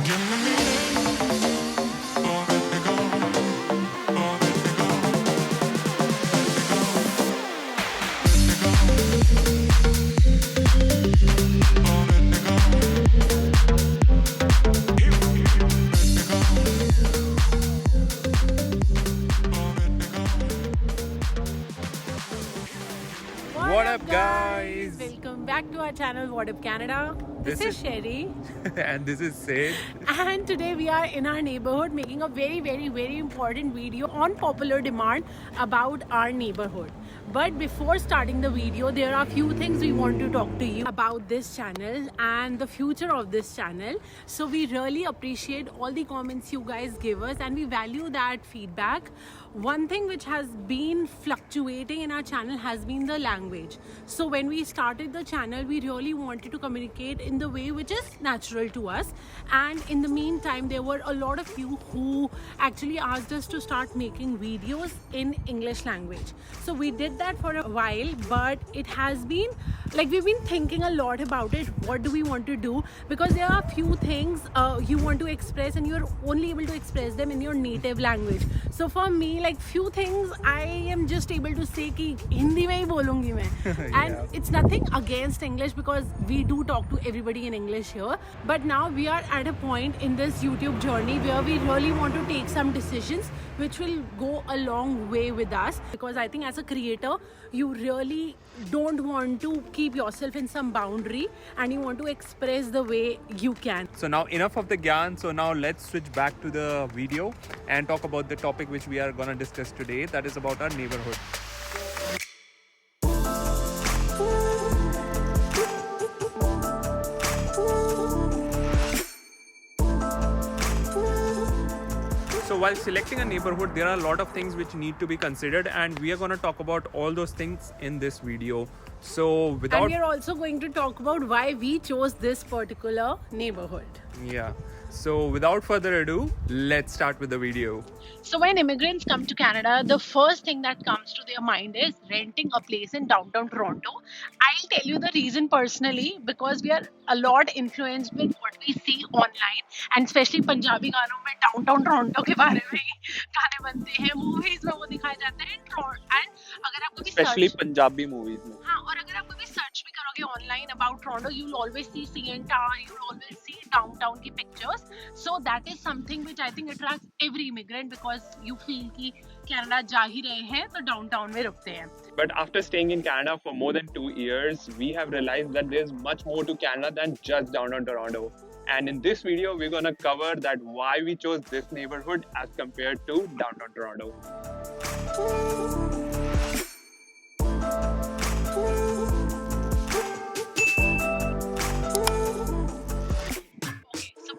What up, guys? Welcome back to our channel, What Up Canada. This is Sherry, And this is Sid. and today we are in our neighborhood making a very important video on popular demand about our neighborhood. But before starting the video, there are a few things we want to talk to you about this channel and the future of this channel. So we really appreciate all the comments you guys give us, and we value that feedback. One thing which has been fluctuating in our channel has been the language. So when we started the channel, we really wanted to communicate in the way which is natural to us, and in the meantime there were a lot of you who actually asked us to start making videos in English language. So we did that for a while, but it has been like we've been thinking a lot about it. What do we want to do? Because there are few things you want to express and you're only able to express them in your native language. So for me, like few things I am just able to say कि हिंदी में ही बोलूँगी मैं. And it's nothing against English because we do talk to everybody in English here. But now we are at a point in this YouTube journey where we really want to take some decisions which will go a long way with us, because I think as a creator you really don't want to keep yourself in some boundary and you want to express the way you can. So now enough of the gyan. So now let's switch back to the video and talk about the topic which we are gonna discuss today. That is about our neighborhood. So while selecting a neighborhood, there are a lot of things which need to be considered, and we are going to talk about all those things in this video. So without... And we are also going to talk about why we chose this particular neighborhood. Yeah. So without further ado, let's start with the video. So when immigrants come to Canada, the first thing that comes to their mind is renting a place in downtown Toronto. I'll tell you the reason personally, because we are a lot influenced with what we see online, and especially Punjabi गानों में downtown Toronto के बारे में गाने बनते हैं, movies में वो दिखाए जाते हैं, and अगर आप कभी Especially Punjabi movies में. हाँ, और अगर आप कभी सर्च भी करोगे online about Toronto, you'll always see CN Tower, you'll always see downtown की pictures. So that is something which I think attracts every immigrant, because you feel कि Canada जा ही रहे हैं तो downtown में रुकते हैं. But after staying in Canada for more than 2 years, we have realized that there's much more to Canada than just downtown Toronto. And in this video, we're gonna cover that why we chose this neighborhood as compared to downtown Toronto.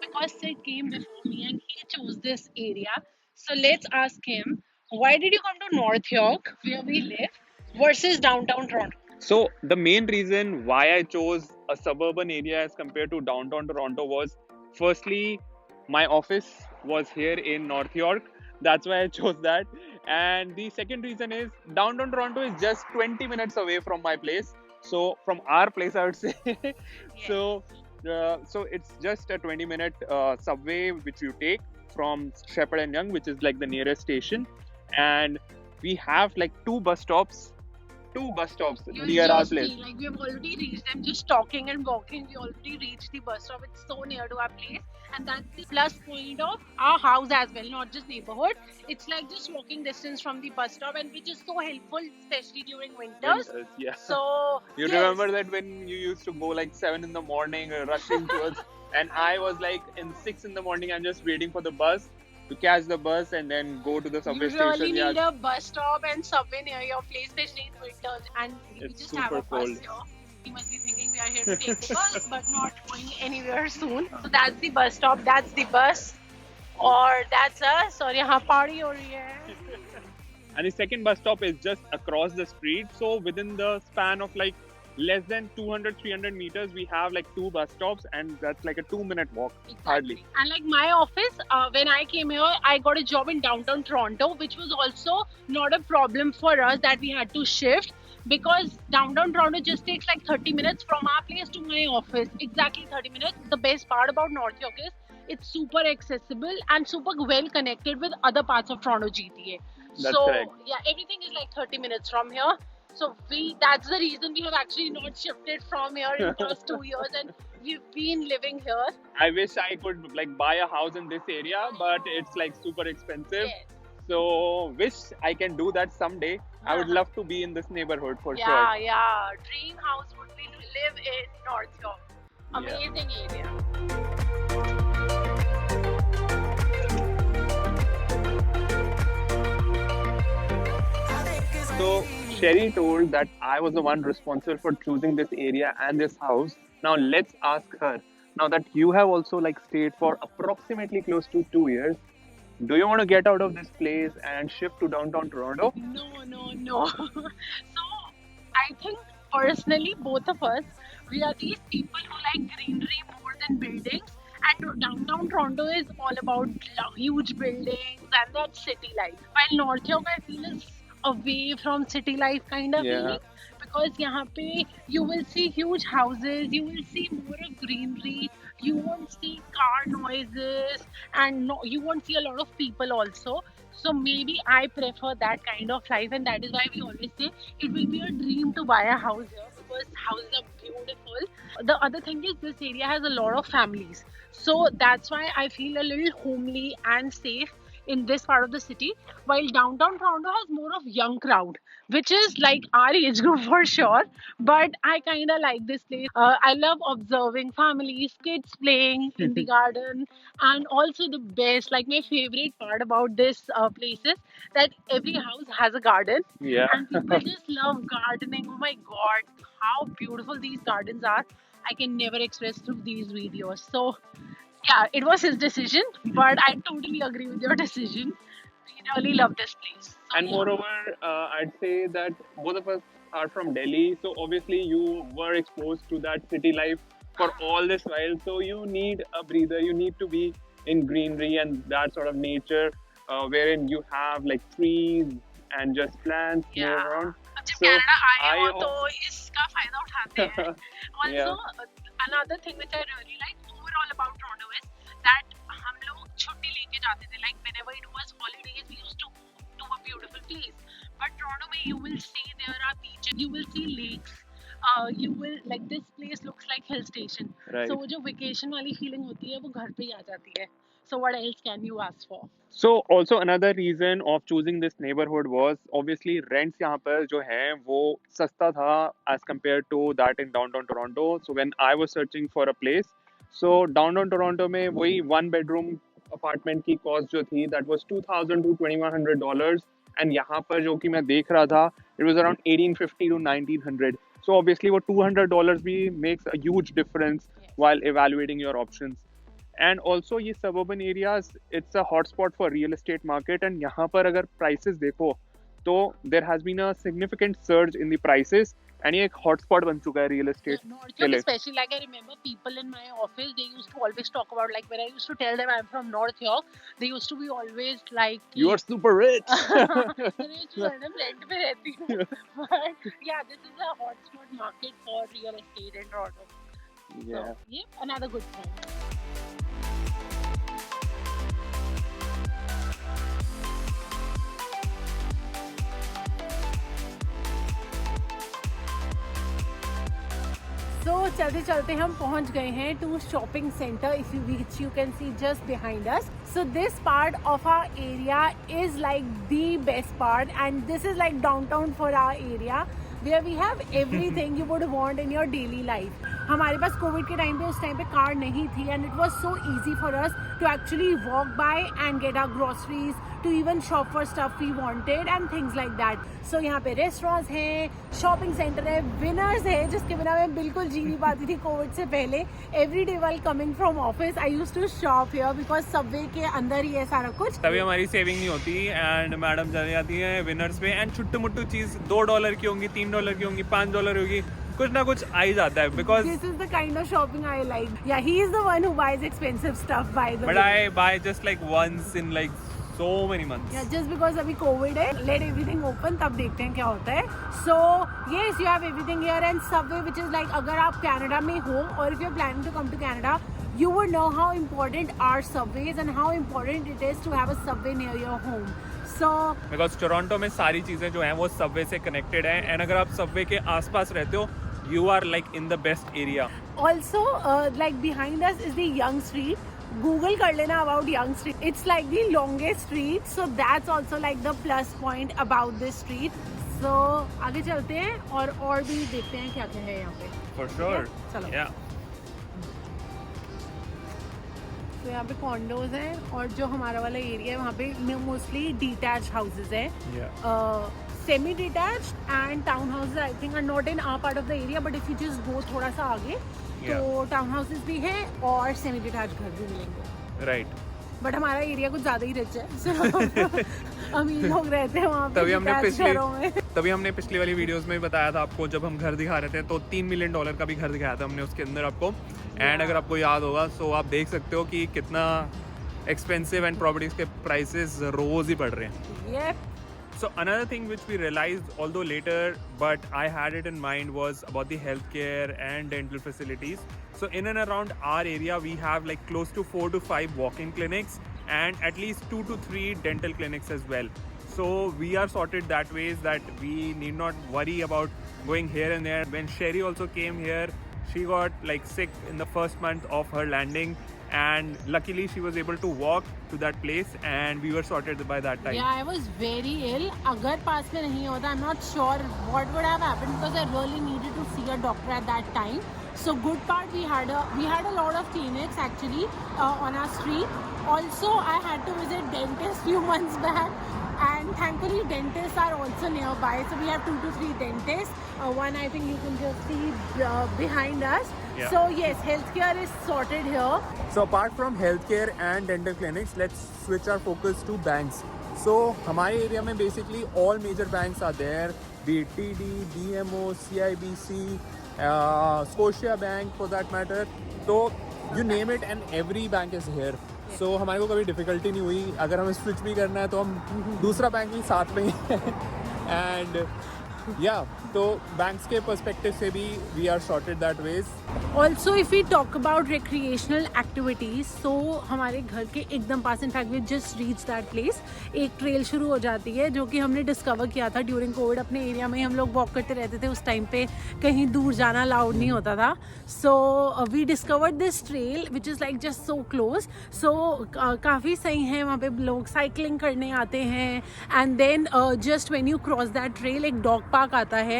Because Sid came before me and he chose this area, so let's ask him, why did you come to North York, where we live, versus downtown Toronto? So the main reason why I chose a suburban area as compared to downtown Toronto was, firstly, my office was here in North York. That's why I chose that. And the second reason is downtown Toronto is just 20 minutes away from my place. So from our place, I would say. So it's just a 20-minute subway which you take from Shepherd and Young, which is like the nearest station. And we have like two bus stops near our place. Like we have already reached them, just talking and walking, we already reached the bus stop. It's so near to our place, and that's the plus point of our house as well, not just neighborhood. It's like just walking distance from the bus stop, and which is so helpful, especially during winters. Yeah. So You remember that when you used to go like 7 in the morning rushing towards, and I was like in 6 in the morning, I'm just waiting for the bus to catch the bus and then go to the subway you really station. need a bus stop and subway near your place, especially in winters, and we It's just have a super bus cold. here. You must be thinking we are here to take the bus, but not going anywhere soon. So that's the bus stop, that's the bus, or that's us, or यहाँ party हो रही है. And the second bus stop is just across the street. So within the span of like less than 200-300 meters, we have like two bus stops, and that's like a 2-minute walk, hardly. And like my office, when I came here, I got a job in downtown Toronto, which was also not a problem for us that we had to shift, because downtown Toronto just takes like 30 minutes from our place to my office. Exactly 30 minutes. The best part about North York is It's super accessible and super well connected with other parts of Toronto GTA. That's So correct. yeah, everything is like 30 minutes from here. So that's the reason we have actually not shifted from here in past 2 years, and we've been living here. I wish I could like buy a house in this area, but it's like super expensive. Yes. So wish I can do that someday. I would love to be in this neighborhood for Yeah, sure. yeah. Dream house would be to live in North York. Amazing area. So Sherry told that I was the one responsible for choosing this area and this house. Now let's ask her. Now that you have also like stayed for approximately close to 2 years, do you want to get out of this place and shift to downtown Toronto? No. So I think personally, both of us, we are these people who like greenery more than buildings. And downtown Toronto is all about huge buildings and that city life. While North York, I feel, is away from city life kind of Yeah. feeling, because यहाँ पे you will see huge houses, you will see more of greenery, you won't see car noises, and no, you won't see a lot of people also. So maybe I prefer that kind of life, and that is why we always say it will be a dream to buy a house here, because houses are beautiful. The other thing is this area has a lot of families, so that's why I feel a little homely and safe in this part of the city, while downtown Toronto has more of young crowd, which is like our age group for sure. But I kind of like this place. I love observing families, kids playing in the garden, and also the best, like my favorite part about this place is that every house has a garden, Yeah. and people just love gardening. Oh my god, how beautiful these gardens are! I can never express through these videos. So yeah, it was his decision, but I totally agree with your decision. We really love this place. So, And yeah. moreover, I'd say that both of us are from Delhi, so obviously you were exposed to that city life for all this while. So you need a breather. You need to be in greenery and that sort of nature, wherein you have like trees and just plants Yeah. moving around. अब जब So, Canada आए हो I- तो इसका फायदा उठाते हैं. Also, Yeah. another thing which I really like overall about Toronto is that हम लोग छुट्टी लेके जाते थे. Like whenever it was holidays, we used to go to a beautiful place. But Toronto में you will see there are beaches, you will see lakes. You will like this place looks like hill station. Right. So वो जो vacation वाली feeling होती है वो घर पे ही आ जाती है. So what else can you ask for? So also another reason of choosing this neighborhood was obviously rents यहाँ पर जो है वो सस्ता था as compared to that in downtown Toronto. So when I was searching for a place, so downtown Toronto में वही 1 bedroom apartment की cost जो थी that was $2,000 to $2,100, and यहाँ पर जो कि मैं देख रहा था it was around 1850 to 1900. So obviously वो $200 भी makes a huge difference while evaluating your options. And also ये suburban areas, it's a hotspot for real estate market, and यहाँ पर अगर prices देखो तो there has been a significant surge in the prices, and ये एक hotspot बन चुका है real estate North के York, लिए. especially, like I remember people in my office, they used to always talk about, like when I used to tell them I'm from North York, they used to be always like, You are super rich. rent पे रहती हूँ. But yeah, this is a hotspot market for real estate in Toronto. Yeah. So, yeah, another good point. So चलते चलते हम पहुंच गए हैं to shopping center, if you which you can see just behind us. So this part of our area is like the best part, and this is like downtown for our area, where we have everything you would want in your daily life. हमारे पास Covid के time पे उस time पे car नहीं थी, and it was so easy for us to actually walk by and get our groceries, to even shop for stuff we wanted and things like that. So यहाँ पे restaurants हैं, shopping center है, Winners है, जिसके बिना मैं बिल्कुल जी नहीं पाती थी कोविड से पहले. Every day while coming from office, I used to shop here because Subway के अंदर ही है सारा कुछ. तभी हमारी सेविंग नहीं होती एंड मैडम चली जाती है विनर्स पे एंड छुट्टू मुट्टू चीज $2 की होंगी, $3 की होंगी, $5 होगी, कुछ ना कुछ आ ही जाता है because This is the kind of shopping I like. Yeah, he is the one who buys expensive stuff, by the but way. I buy just like once in like so many months. Yeah, just because अभी COVID है, let everything open, तब देखते हैं क्या होता है. So yes, you have everything here, and Subway, which is like अगर आप Canada में हो और if you're planning to come to Canada, you would know how important are subways and how important it is to have a subway near your home. So because Toronto में सारी चीज़ें जो हैं वो सबवे से कनेक्टेड हैं, and अगर आप सबवे के आसपास रहते हो you are like in the best area. also like behind us is the Young Street. Google kar lena about Young Street. It's like the longest street, so that's also like the plus point about this street. So आगे चलते हैं और भी देखते हैं क्या क्या है यहाँ पे. For sure. चलो. या तो यहाँ पे कॉन्डोज हैं और जो हमारा वाला एरिया है वहाँ पे मोस्टली डिटैच हाउसेज हैं. Semi detached and town houses I think are not in our part of the area, but if you just go थोड़ा सा आगे तो टाउन हाउसेज भी हैं और सेमी डिटैच घर भी मिलेंगे. राइट. बट हमारा एरिया कुछ ज़्यादा ही रिच है, so अमीर लोग रहते हैं वहाँ पे detached घरों में. तभी हमने पिछली वाली वीडियोस में भी बताया था आपको, जब हम घर दिखा रहे थे तो $3 मिलियन का भी घर दिखाया था हमने उसके अंदर आपको. एंड अगर आपको याद होगा सो आप देख सकते हो कि कितना एक्सपेंसिव एंड प्रॉपर्टीज के प्राइसेस रोज ही बढ़ रहे हैं. Yep. So another thing which we realized, although later, but I had it in mind, was about the healthcare and dental facilities. So in and around our area, we have like close to 4 to 5 walk-in clinics and at least 2 to 3 dental clinics as well. So we are sorted that ways that we need not worry about going here and there. When Sherry also came here, she got like sick in the first month of her landing, and luckily she was able to walk to that place and we were sorted by that time. Yeah, I was very ill. अगर पास में नहीं होता, I'm not sure what would have happened because I really needed to see a doctor at that time. So good part, we had a lot of clinics actually on our street. Also, I had to visit dentist few months back. And thankfully dentists are also nearby, so we have 2 to 3 dentists. One I think you can just see behind us. Yeah. So yes, healthcare is sorted here. So apart from healthcare and dental clinics, let's switch our focus to banks. So हमारे area में basically all major banks are there, be it TD, BMO, CIBC, Scotia Bank for that matter. So you name it and every bank is here. So हमारे को कभी difficulty नहीं हुई. अगर हमें switch भी करना है तो हम दूसरा बैंक भी साथ में ही है. एंड या तो बैंक्स के पर्सपेक्टिव से भी we are sorted that ways. Also, if we talk about recreational activities, so हमारे घर के एकदम पास, in fact we just reached that place, एक ट्रेल शुरू हो जाती है जो कि हमने डिस्कवर किया था ड्यूरिंग कोविड. अपने एरिया में हम लोग वॉक करते रहते थे, उस टाइम पे कहीं दूर जाना अलाउड नहीं होता था. So we discovered this trail which is like just so close. So काफ़ी सही है, वहाँ पे लोग साइकिलिंग करने आते हैं. And then just when you cross that trail एक डॉग पार्क आता है.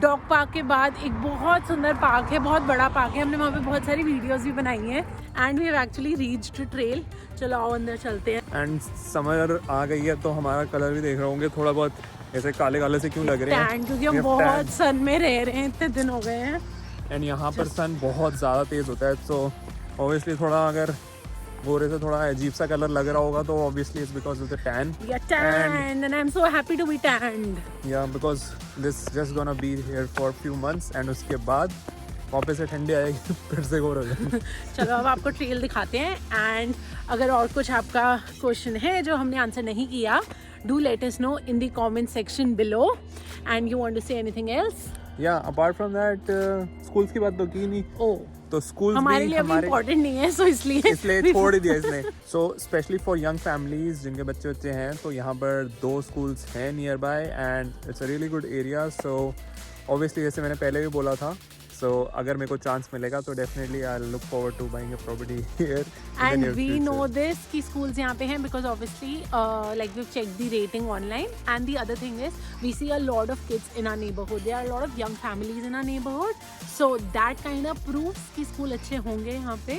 डॉग पार्क के बाद एक बहुत सुंदर पार्क है, बहुत बड़ा पार्क है. हमने वहाँ पे बहुत सारी वीडियोस भी बनाई हैं. And we have actually reached trail. चलो आओ अंदर चलते हैं. एंड समर आ गई है तो हमारा कलर भी देख रहे होंगे थोड़ा बहुत ऐसे काले काले से क्यों लग रहे हैं. टैन, क्योंकि हम बहुत सन में रह रहे हैं, इतने दिन हो गए हैं. एंड यहाँ पर सन बहुत ज़्यादा तेज़ होता है, सो ऑब्वियसली थोड़ा अगर गोरे से थोड़ा अजीब सा कलर लग रहा होगा तो obviously it's because of the tan. Yeah, tan, and I'm so happy to be tanned. Yeah, because this just gonna be here for few months and उसके बाद वापस से ठंडी आएगी फिर से गोरा हो जाएगा. चलो अब आपको ट्रेल दिखाते हैं. एंड अगर और कुछ आपका क्वेश्चन है जो हमने आंसर नहीं किया, do let us know in the comment section below. And you want to say anything else? Yeah, apart from that, schools की बात तो की नहीं. Oh. तो स्कूल हमारे लिए अभी इम्पोर्टेंट नहीं है, सो इसलिए छोड़ ही दिया इसने. So specially for young families जिनके बच्चे बच्चे हैं तो यहाँ पर 2 स्कूल्स हैं near by and it's a really good area. So obviously जैसे मैंने पहले भी बोला था, सो अगर मेरे को चांस मिलेगा तो definitely I look forward to buying a property here. And we know this कि स्कूल्स यहाँ पे हैं because obviously like we check the rating online. And the other thing is we see a lot of kids in our neighbourhood. There are a lot of young families in our neighbourhood. So that kind of proves कि school अच्छे होंगे यहाँ पे.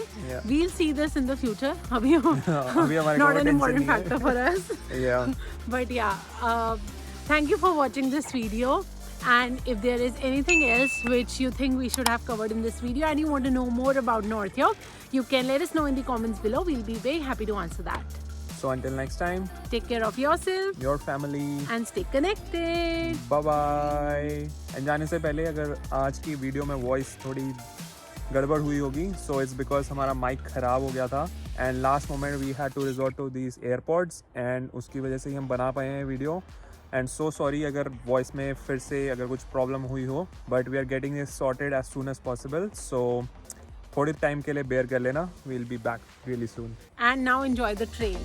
We will see this in the future. अभी not an important factor for us. But yeah thank you for watching this video. And if there is anything else which you think we should have covered in this video and you want to know more about North York, you can let us know in the comments below. We'll be very happy to answer that. So until next time, take care of yourself, your family, and stay connected. Bye bye. And जाने से पहले अगर आज की video में voice थोड़ी गड़बड़ हुई होगी, so it's because हमारा माइक ख़राब हो गया था and last moment we had to resort to these AirPods and उसकी वजह से ही हम बना पाए हैं वीडियो. एंड सो सॉरी अगर वॉइस में फिर से अगर कुछ प्रॉब्लम हुई हो, but we are getting this sorted as soon as possible. So थोड़े टाइम के लिए बेयर कर लेना. We'll be back really soon. And now enjoy the train.